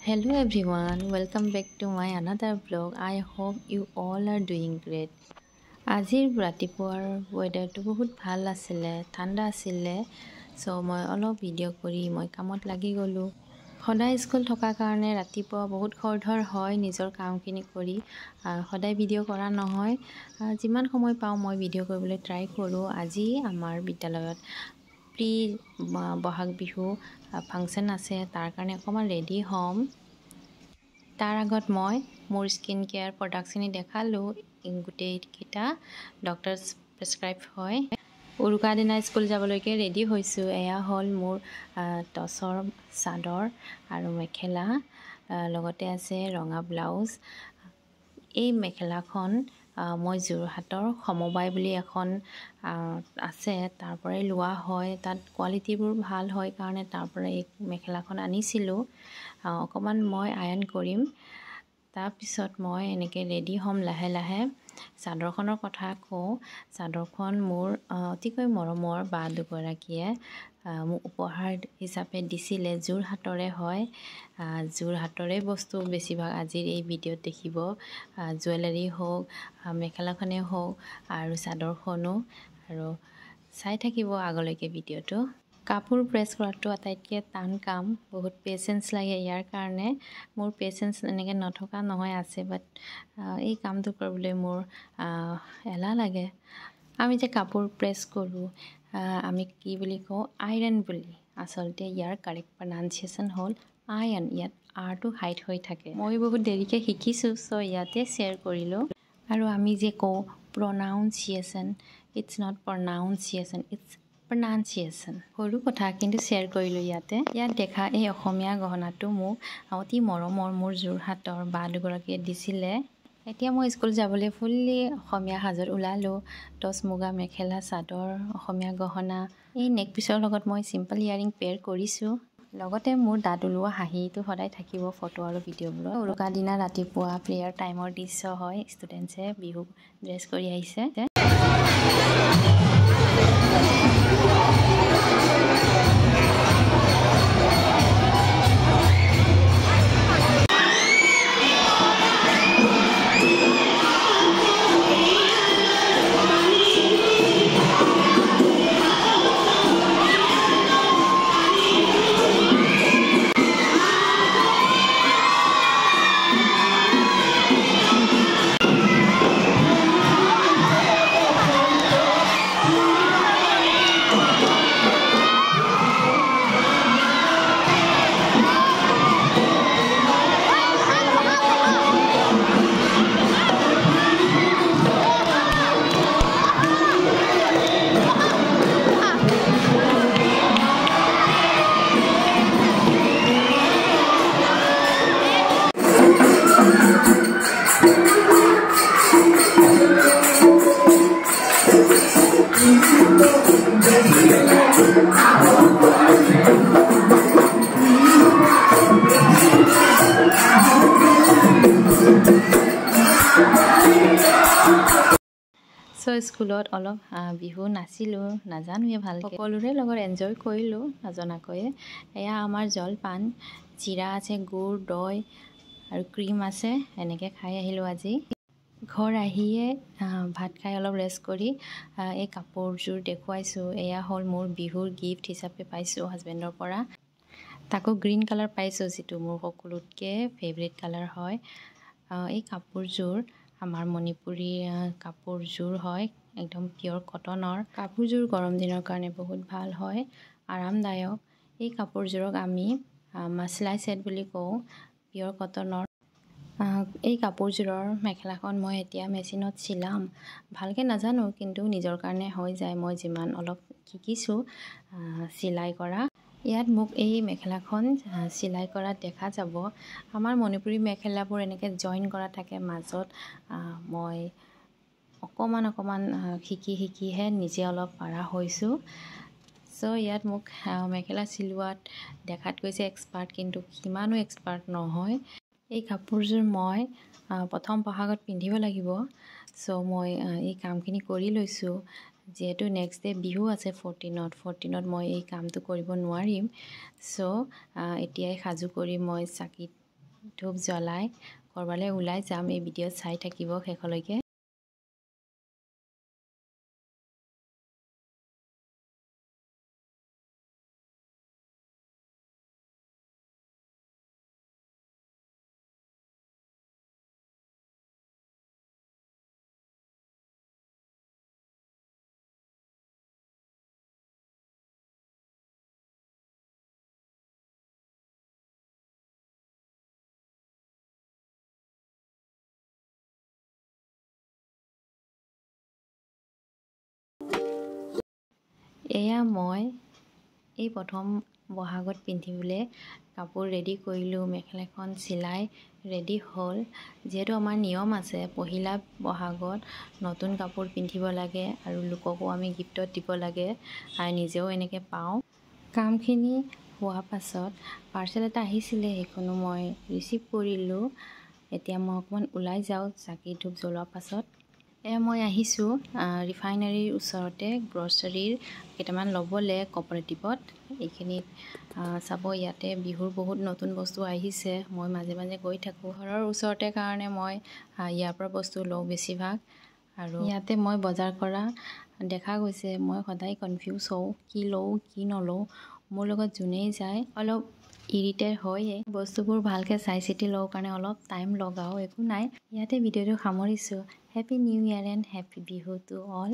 Hello everyone, welcome back to my another vlog. I hope you all are doing great. আজিৰ ৰাতিপুৱাৰ ৱেডাৰটো বহুত ভাল আছিলে, ঠাণ্ডা আছিলে। মই অলপ ভিডিঅ' কৰি মই কামত লাগি গ'লোঁ। সদায় স্কুল থকাৰ কাৰণে ৰাতিপুৱা বহুত খৰধৰ হয় নিজৰ কামখিনি কৰি। সদায় ভিডিঅ' কৰা নহয়, যিমান সময় পাওঁ মই ভিডিঅ' কৰিবলৈ ট্ৰাই কৰোঁ। আজি আমাৰ বিদ্যালয়ত প্ৰি বহাগ বিহু ফাংচন আছে, তাৰ কাৰণে অকণমান ৰেডি হ'ম। তাৰ আগত মই মোৰ স্কিন কেয়াৰ প্ৰডাক্টখিনি দেখালোঁ। গোটেইকেইটা ডক্টৰছ প্ৰেছক্ৰাইব হয়। উৰুকাৰ দিনা স্কুল যাবলৈকে ৰেডি হৈছোঁ। এয়া হ'ল মোৰ টচৰ চাদৰ আৰু মেখেলা, লগতে আছে ৰঙা ব্লাউজ। এই মেখেলাখন মই যোৰহাটৰ সমবায় বুলি এখন আছে, তাৰ পৰাই লোৱা হয়। তাত কোৱালিটিবোৰ ভাল হয় কাৰণে তাৰ পৰা এই মেখেলাখন আনিছিলোঁ। অকণমান মই আয়ৰণ কৰিম, তাৰপিছত মই এনেকৈ ৰেডি হ'ম লাহে লাহে। চাদৰখনৰ কথা কওঁ, চাদৰখন মোৰ অতিকৈ মৰমৰ বা দুগৰাকীয়ে মোক উপহাৰ হিচাপে দিছিলে। যোৰহাটৰে হয়, যোৰহাটৰে বস্তু বেছিভাগ আজিৰ এই ভিডিঅ'ত দেখিব। জুৱেলাৰী হওক, মেখেলাখনেই হওক আৰু চাদৰখনো। আৰু চাই থাকিব আগলৈকে ভিডিঅ'টো। কাপোৰ প্ৰেছ কৰাটো আটাইতকৈ টান কাম, বহুত পেচেঞ্চ লাগে ইয়াৰ কাৰণে। মোৰ পেচেঞ্চ এনেকৈ নথকা নহয়, আছে, বাট এই কামটো কৰিবলৈ মোৰ এলাহ লাগে। আমি যে কাপোৰ প্ৰেছ কৰোঁ, আমি কি বুলি কওঁ? আইৰণ বুলি। আচলতে ইয়াৰ কাৰেক্ট প্ৰনাউন্সিয়েশ্যন হ'ল আয়ৰণ। ইয়াত আৰটো হাইড হৈ থাকে। মই বহুত দেৰিকৈ শিকিছোঁ, ইয়াতে শ্বেয়াৰ কৰিলোঁ। আৰু আমি যে কওঁ প্ৰনাউন্সিয়েশ্যন, ইটছ নট প্ৰনাউন্সিয়েশ্যন, ইটছ প্ৰনাউন্সিয়েশ্যন। সৰু কথা, কিন্তু শ্বেয়াৰ কৰিলোঁ ইয়াতে। ইয়াত দেখা এই অসমীয়া গহনাটো মোক অতি মৰমৰ মোৰ যোৰহাটৰ বা দুগৰাকীয়ে দিছিলে। এতিয়া মই স্কুল যাবলৈ ফুল্লি অসমীয়া সাজত ওলালোঁ। টচ মুগা মেখেলা চাদৰ, অসমীয়া গহনা। এই নেক পিচৰ লগত মই চিম্পল ইয়াৰিং পেয়াৰ কৰিছোঁ। লগতে মোৰ দাঁত ওলোৱা হাঁহিটো সদায় থাকিব ফটো আৰু ভিডিঅ'বোৰত। উৰুকাৰ দিনা ৰাতিপুৱা প্ৰেয়াৰ টাইমৰ দৃশ্য হয়। ষ্টুডেণ্টছে বিহু ড্ৰেছ কৰি আহিছে। স্কুলত অলপ বিহু নাচিলোঁ, নাজানোৱে ভালকৈ। সকলোৰে লগত এনজয় কৰিলোঁ নজনাকৈয়ে। এয়া আমাৰ জলপান, চিৰা আছে, গুড়, দৈ আৰু ক্ৰীম আছে। এনেকৈ খাই আহিলোঁ আজি। ঘৰ আহিয়ে ভাত খাই অলপ ৰেষ্ট কৰি এই কাপোৰযোৰ দেখুৱাইছোঁ। এয়া হ'ল মোৰ বিহুৰ গিফ্ট হিচাপে পাইছোঁ হাজবেণ্ডৰ পৰা। তাকো গ্ৰীণ কালাৰ পাইছোঁ, যিটো মোৰ সকলোতকৈ ফেভৰেট কালাৰ হয়। এই কাপোৰযোৰ আমাৰ মণিপুৰী কাপোৰযোৰ হয়, একদম পিয়'ৰ কটনৰ। কাপোৰযোৰ গৰম দিনৰ কাৰণে বহুত ভাল হয়, আৰামদায়ক। এই কাপোৰযোৰক আমি মাছলাই ছেট বুলি কওঁ, পিয়'ৰ কটনৰ। এই কাপোৰযোৰৰ মেখেলাখন মই এতিয়া মেচিনত চিলাম। ভালকৈ নাজানো, কিন্তু নিজৰ কাৰণে হৈ যায়। মই যিমান অলপ শিকিছোঁ চিলাই কৰা। ইয়াত মোক এই মেখেলাখন চিলাই কৰা দেখা যাব। আমাৰ মণিপুৰী মেখেলাবোৰ এনেকৈ জইন কৰা থাকে মাজত। মই অকণমান শিকিহে নিজে অলপ পাৰা হৈছোঁ। ইয়াত মোক মেখেলা চিলোৱাত দেখাত গৈছে এক্সপাৰ্ট, কিন্তু সিমানো এক্সপাৰ্ট নহয়। এই কাপোৰযোৰ মই প্ৰথম বহাগত পিন্ধিব লাগিব। মই এই কামখিনি কৰি লৈছোঁ। যিহেতু নেক্সট ডে বিহু আছে 14ত মই এই কামটো কৰিব নোৱাৰিম। এতিয়াই সাজু কৰি মই চাকিত ধূপ জ্বলাই ক'ৰবালৈ ওলাই যাম। এই ভিডিঅ'ত চাই থাকিব শেষলৈকে। এয়া মই এই প্ৰথম বহাগত পিন্ধিবলৈ কাপোৰ ৰেডি কৰিলোঁ। মেখেলাখন চিলাই ৰেডি হ'ল। যিহেতু আমাৰ নিয়ম আছে পহিলা বহাগত নতুন কাপোৰ পিন্ধিব লাগে আৰু লোককো আমি গিফ্টত দিব লাগে আৰু নিজেও এনেকৈ পাওঁ। কামখিনি হোৱাৰ পাছত পাৰ্চেল এটা আহিছিলে, সেইখনো মই ৰিচিভ কৰিলোঁ। এতিয়া মই অকণমান ওলাই যাওঁ চাকি ধূপ জ্বলোৱাৰ পাছত। মই আহিছোঁ ৰিফাইনাৰীৰ ওচৰতে গ্ৰ'চাৰীৰ কেইটামান ল'বলৈ কপাৰেটিভত। এইখিনিত চাব, ইয়াতে বিহুৰ বহুত নতুন বস্তু আহিছে। মই মাজে মাজে গৈ থাকোঁ। ঘৰৰ ওচৰতে কাৰণে মই ইয়াৰ পৰা বস্তু লওঁ বেছিভাগ। আৰু ইয়াতে মই বজাৰ কৰা দেখা গৈছে। মই সদায় কনফিউজ হওঁ কি লওঁ কি নলওঁ। মোৰ লগত যোনেই যায় অলপ ইৰিটেট হয়ে। বস্তুবোৰ ভালকৈ চাই চিতি লওঁ কাৰণে অলপ টাইম লগাওঁ, একো নাই। ইয়াতে ভিডিঅ'টো সামৰিছোঁ। Happy new year and happy Bihu to all.